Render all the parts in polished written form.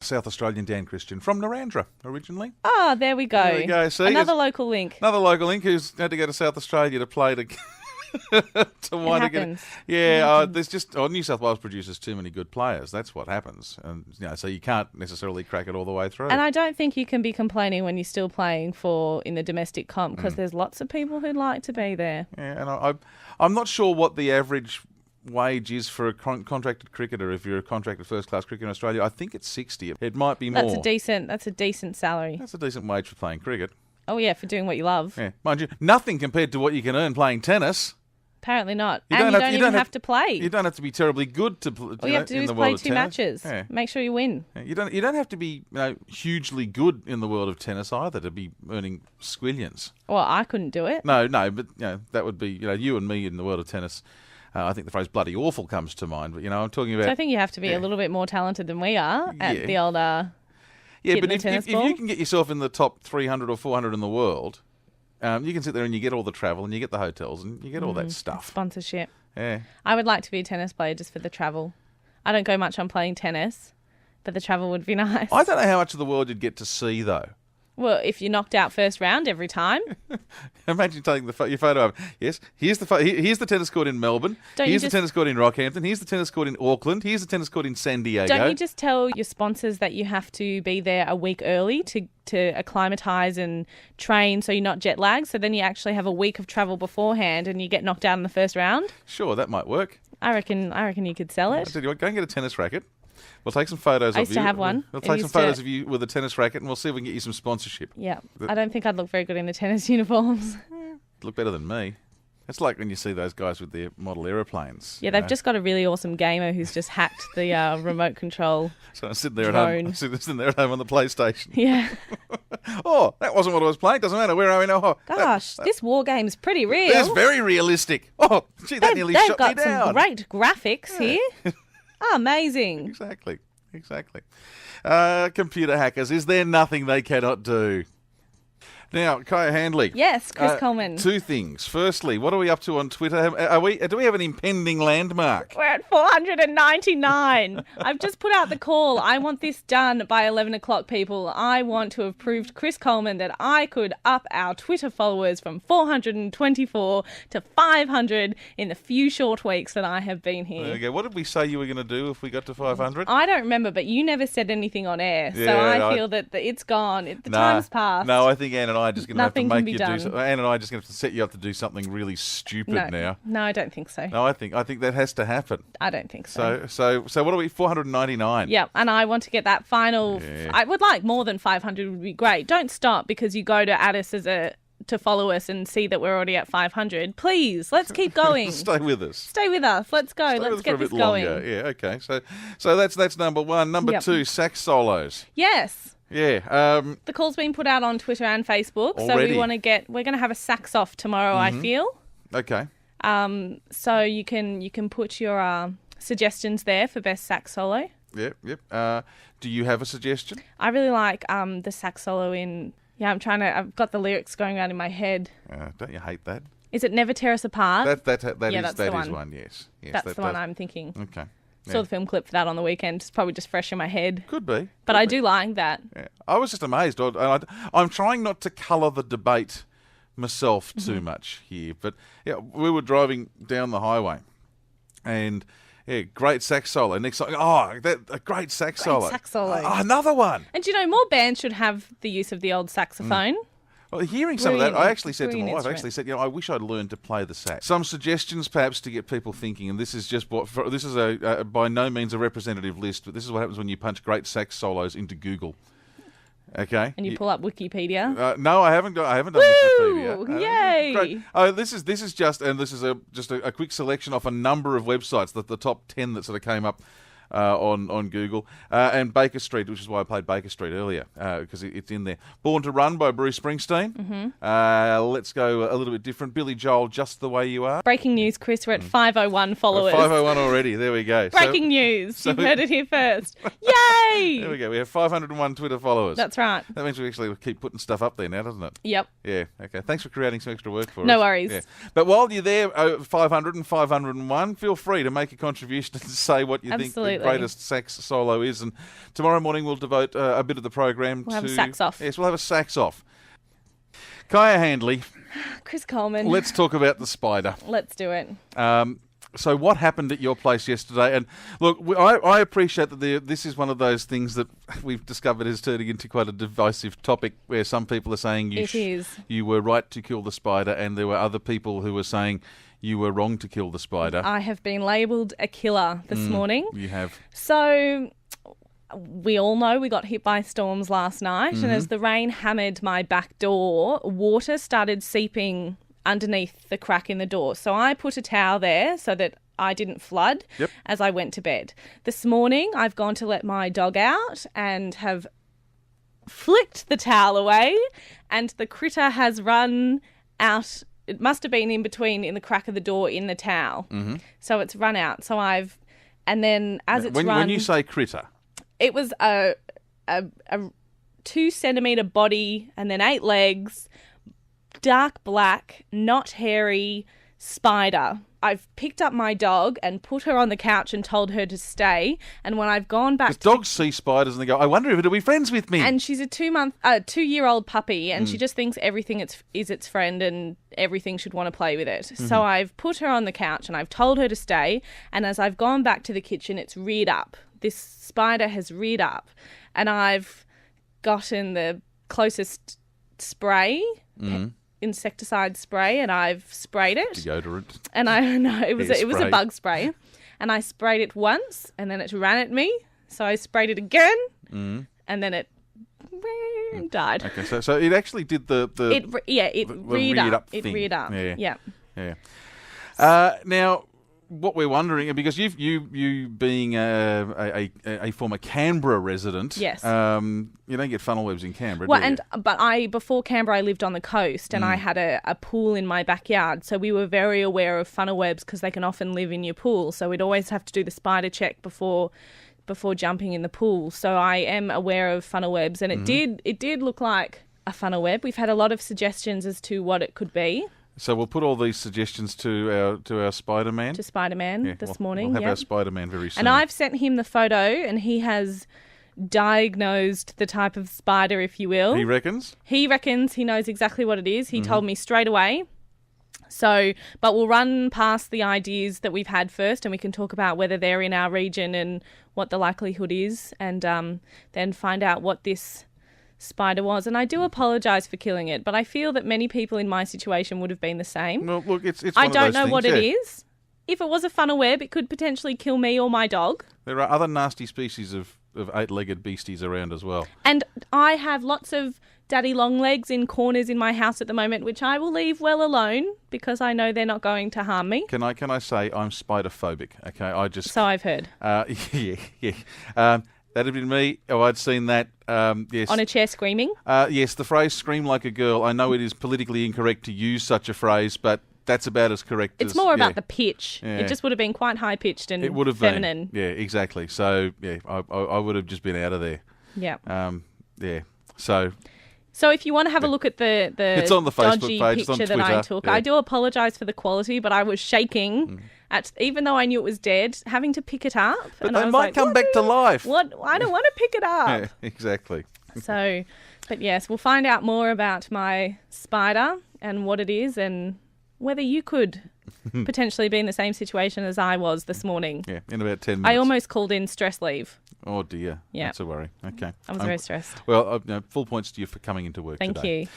South Australian Dan Christian from Narrandera originally. Oh, there we go. There we go. See, another local link. Another local link who's had to go to South Australia to play to to wind to get it. Yeah, there's just New South Wales produces too many good players. That's what happens, and so you can't necessarily crack it all the way through. And I don't think you can be complaining when you're still playing in the domestic comp because there's lots of people who'd like to be there. Yeah, and I'm not sure what the average wage is for a contracted cricketer if you're a contracted first class cricketer in Australia. I think it's 60. It might be more. That's a decent salary. That's a decent wage for playing cricket. Oh yeah, for doing what you love. Yeah, mind you, nothing compared to what you can earn playing tennis. Apparently not. You don't even have to play. You don't have to be terribly good to play. All you have to do is play 2 matches. Yeah. Make sure you win. Yeah, you don't have to be hugely good in the world of tennis either to be earning squillions. Well, I couldn't do it. No, but that would be you and me in the world of tennis. I think the phrase "bloody awful" comes to mind. But I'm talking about. So I think you have to be a little bit more talented than we are at the old. Yeah, but if you can get yourself in the top 300 or 400 in the world. You can sit there and you get all the travel and you get the hotels and you get all that stuff. Sponsorship. Yeah. I would like to be a tennis player just for the travel. I don't go much on playing tennis, but the travel would be nice. I don't know how much of the world you'd get to see, though. Well, if you're knocked out first round every time. Imagine taking your photo of, yes, here's the tennis court in Melbourne, here's the tennis court in Rockhampton, here's the tennis court in Auckland, here's the tennis court in San Diego. Don't you just tell your sponsors that you have to be there a week early to acclimatise and train so you're not jet lagged, so then you actually have a week of travel beforehand and you get knocked out in the first round? Sure, that might work. I reckon you could sell it. I tell you what, go and get a tennis racket. We'll take some photos of you. I used to have one. We'll take some photos of you with a tennis racket and we'll see if we can get you some sponsorship. Yeah. I don't think I'd look very good in the tennis uniforms. Look better than me. It's like when you see those guys with their model aeroplanes. Yeah, they've just got a really awesome gamer who's just hacked the remote control. So I'm sitting there at home. Sitting there at home on the PlayStation. Yeah. Oh, that wasn't what I was playing. Doesn't matter. Where are we now? Oh, gosh, this war game's pretty real. It's very realistic. Oh, gee, that nearly shot me down. They've got some great graphics here. Oh, amazing. Exactly. Computer hackers, is there nothing they cannot do? Now, Kaya Handley. Yes, Chris Coleman. 2 things. Firstly, what are we up to on Twitter? Do we have an impending landmark? We're at 499. I've just put out the call. I want this done by 11 o'clock, people. I want to have proved Chris Coleman that I could up our Twitter followers from 424 to 500 in the few short weeks that I have been here. There you go. What did we say you were going to do if we got to 500? I don't remember, but you never said anything on air. Yeah, so I feel that it's gone. The time's passed. No, I think Anne and I are just going to have to make you done. Anne and I are just going to have to set you up to do something really stupid now. No, I don't think so. No, I think that has to happen. I don't think so. So what are we? 499. Yeah, and I want to get that final. Yeah. I would like more than 500. Would be great. Don't stop because you go to add us to follow us and see that we're already at 500. Please, let's keep going. Stay with us. Stay with us. Let's go. Let's get this going. Longer. Yeah. Okay. So that's number 1. Number 2, sax solos. Yes. Yeah. The call's been put out on Twitter and Facebook. Already? So we're going to have a sax off tomorrow, I feel. Okay. So you can put your suggestions there for best sax solo. Yep. Do you have a suggestion? I really like the sax solo in... Yeah, I've got the lyrics going around in my head. Don't you hate that? Is it Never Tear Us Apart? That is one, yes. That's the one I'm thinking. Okay. Saw the film clip for that on the weekend. It's probably just fresh in my head. Could be. But I do like that. Yeah. I was just amazed. I'm trying not to colour the debate myself too much here. But yeah, we were driving down the highway and great sax solo. Next song, a great sax solo. Sax solo. Another one. And more bands should have the use of the old saxophone. Well, hearing some of that, I actually said to my wife, I wish I'd learned to play the sax. Some suggestions, perhaps, to get people thinking, and this is just this is by no means a representative list, but this is what happens when you punch great sax solos into Google. Okay. And you pull up Wikipedia. No, I haven't done Wikipedia. Yay! Great. Oh, this is just a quick selection off a number of websites, the top 10 that sort of came up. On Google, and Baker Street, which is why I played Baker Street earlier, because it's in there. Born to Run by Bruce Springsteen. Mm-hmm. Let's go a little bit different. Billy Joel, Just the Way You Are. Breaking news, Chris, we're at 501 followers. 501 already, there we go. Breaking news, you've heard it here first. Yay! There we go, we have 501 Twitter followers. That's right. That means we actually keep putting stuff up there now, doesn't it? Yep. Yeah, okay. Thanks for creating some extra work for us. No worries. Yeah. But while you're there, 500 and 501, feel free to make a contribution and say what you think Absolutely. greatest sax solo is. And tomorrow morning we'll devote a bit of the program to... We'll have a sax off. Yes, we'll have a sax off. Kaya Handley, Chris Coleman. let's talk about the spider. Let's do it. So what happened at your place yesterday? And look, I appreciate that this is one of those things that we've discovered is turning into quite a divisive topic where some people are saying you were right to kill the spider, and there were other people who were saying you were wrong to kill the spider. I have been labelled a killer this morning. You have. So we all know we got hit by storms last night, and as the rain hammered my back door, water started seeping underneath the crack in the door. So I put a towel there so that I didn't flood as I went to bed. This morning, I've gone to let my dog out and have flicked the towel away, and the critter has run out. It must have been in the crack of the door in the towel. So it's run out. So when you say critter, it was a 2 centimetre body and then 8 legs, dark black, not hairy spider. I've picked up my dog and put her on the couch and told her to stay. And when I've gone back, because dogs see spiders and they go, I wonder if it'll be friends with me. And she's a 2-year-old puppy, and she just thinks everything is its friend and everything should want to play with it. So I've put her on the couch and I've told her to stay. And as I've gone back to the kitchen, it's reared up. This spider has reared up, and I've gotten the closest spray. Insecticide spray, and I've sprayed it. Deodorant. And I know it was a bug spray, and I sprayed it once, and then it ran at me, so I sprayed it again, and then it died. Okay, so it actually did the reared up. It thing. reared up. Yeah. Now, what we're wondering, because you being a former Canberra resident, yes, you don't get funnel webs in Canberra. Well, but before Canberra, I lived on the coast, and I had a pool in my backyard, so we were very aware of funnel webs because they can often live in your pool. So we'd always have to do the spider check before jumping in the pool. So I am aware of funnel webs, and it did look like a funnel web. We've had a lot of suggestions as to what it could be. So we'll put all these suggestions to our Spider-Man. To Spider-Man this morning. We'll have our Spider-Man very soon. And I've sent him the photo, and he has diagnosed the type of spider, if you will. He reckons? He reckons he knows exactly what it is. He told me straight away. So, but we'll run past the ideas that we've had first, and we can talk about whether they're in our region and what the likelihood is, and then find out what this spider was. And I do apologise for killing it, but I feel that many people in my situation would have been the same. Well, look, it's one I of don't those know things, what it is. If it was a funnel web, it could potentially kill me or my dog. There are other nasty species of 8-legged beasties around as well. And I have lots of daddy long legs in corners in my house at the moment, which I will leave well alone because I know they're not going to harm me. Can I say I'm spider phobic? Okay, So I've heard. Yeah. That'd been me. Oh, I'd seen that. Yes. On a chair screaming? Yes, the phrase "scream like a girl." I know it is politically incorrect to use such a phrase, but that's about as correct it's more about the pitch. Yeah. It just would have been quite high pitched and it would have feminine. Been. Yeah, exactly. So yeah, I would have just been out of there. Yeah. Yeah. So if you want to have a look at the it's on the Facebook dodgy page, it's on picture Twitter. that I took, I do apologise for the quality, but I was shaking even though I knew it was dead, having to pick it up. But and they I was might come back to life. What? I don't want to pick it up. Yeah, exactly. So, but yes, we'll find out more about my spider and what it is and whether you could potentially be in the same situation as I was this morning. Yeah, in about 10 minutes. I almost called in stress leave. Oh, dear. Yeah. That's a worry. Okay. I was very stressed. Well, full points to you for coming into work Thank today. you.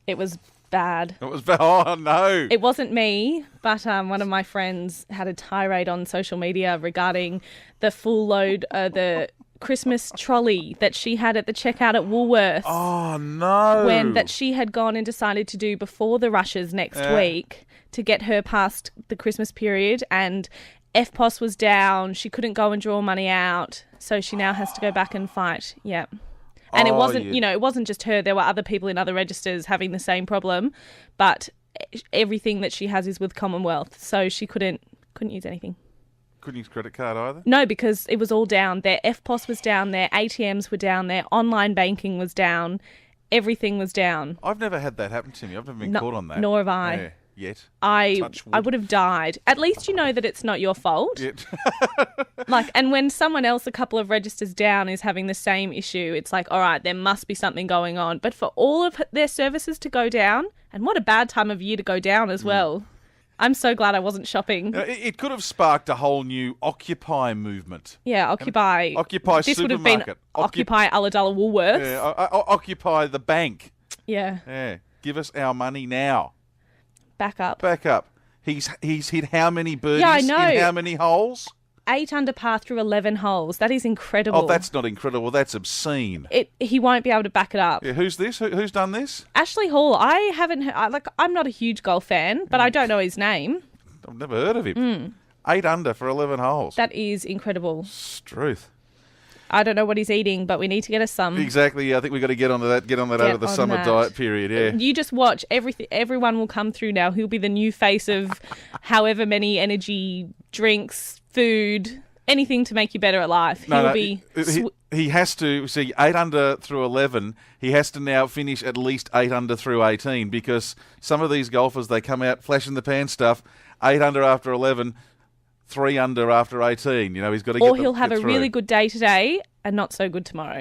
It was bad. It was bad. Oh, no. It wasn't me, but one of my friends had a tirade on social media regarding the full load, the Christmas trolley that she had at the checkout at Woolworths. Oh, no. That she had gone and decided to do before the rushes next week to get her past the Christmas period, and FPOS was down. She couldn't go and draw money out, so she now has to go back and fight. Yeah. And it wasn't, it wasn't just her. There were other people in other registers having the same problem, but everything that she has is with Commonwealth, so she couldn't use anything. Couldn't use credit card either? No, because it was all down. Their FPOS was down, their ATMs were down, their online banking was down, everything was down. I've never had that happen to me. I've never been caught on that. Nor have I. yet. I Touch wood. would have died. At least you know that it's not your fault. Yet. And when someone else a couple of registers down is having the same issue, it's like, all right, there must be something going on. But for all of their services to go down, and what a bad time of year to go down as well. I'm so glad I wasn't shopping. It could have sparked a whole new Occupy movement. Yeah, Occupy. Occupy this supermarket. would have been Occupy Ulladulla Woolworths. Yeah, Occupy the bank. Yeah. Yeah, give us our money now. Back up. Back up. He's hit how many birdies Yeah, I know. in how many holes? 8 under par through 11 holes. That is incredible. Oh, that's not incredible. That's obscene. He won't be able to back it up. Yeah, who's this? Who's done this? Ashley Hall. I haven't heard, I'm not a huge golf fan, but I don't know his name. I've never heard of him. 8 under for 11 holes. That is incredible. Struth. I don't know what he's eating, but we need to get us some. Exactly. Yeah, I think we've got to get onto that. Get on that over the on summer that. diet period. Yeah. You just watch. Everyone will come through now. He'll be the new face of however many energy drinks, food, anything to make you better at life. He has to see 8 under through 11. He has to now finish at least 8 under through 18 because some of these golfers, they come out flash in the pan stuff. 8 under after 11. 3 under after 18. You know, he's got to get. Or he'll have a really good day today and not so good tomorrow.